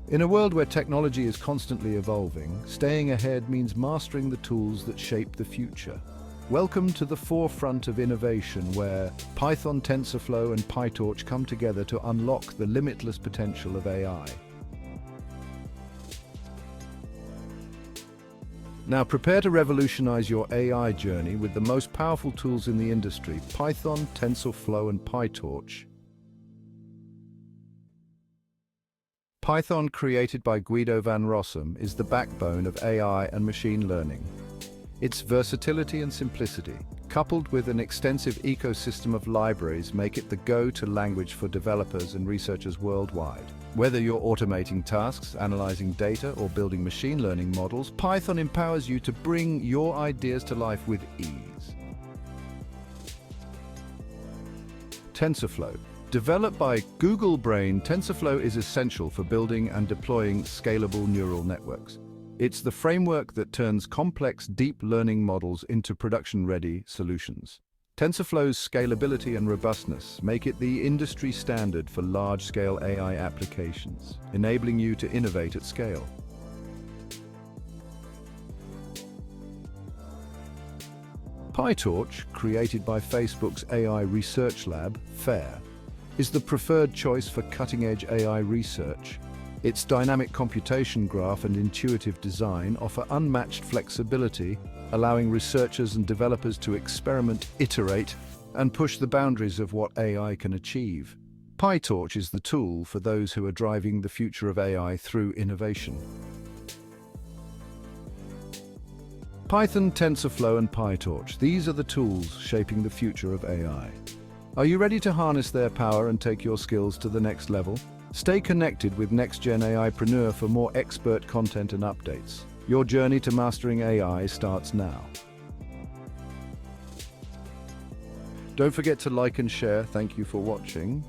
In a world where technology is constantly evolving, staying ahead means mastering the tools that shape the future. Welcome to the forefront of innovation, where Python, TensorFlow, and PyTorch come together to unlock the limitless potential of AI. Now prepare to revolutionize your AI journey with the most powerful tools in the industry: Python, TensorFlow, and PyTorch. Python, created by Guido van Rossum, is the backbone of AI and machine learning. Its versatility and simplicity, coupled with an extensive ecosystem of libraries, make it the go-to language for developers and researchers worldwide. Whether you're automating tasks, analyzing data, or building machine learning models, Python empowers you to bring your ideas to life with ease. TensorFlow. Developed by Google Brain, TensorFlow is essential for building and deploying scalable neural networks. It's the framework that turns complex deep learning models into production-ready solutions. TensorFlow's scalability and robustness make it the industry standard for large-scale AI applications, enabling you to innovate at scale. PyTorch, created by Facebook's AI research lab, FAIR, is the preferred choice for cutting-edge AI research. Its dynamic computation graph and intuitive design offer unmatched flexibility, allowing researchers and developers to experiment, iterate, and push the boundaries of what AI can achieve. PyTorch is the tool for those who are driving the future of AI through innovation. Python, TensorFlow, and PyTorch. These are the tools shaping the future of AI. Are you ready to harness their power and take your skills to the next level? Stay connected with NextGen AIpreneur for more expert content and updates. Your journey to mastering AI starts now. Don't forget to like and share. Thank you for watching.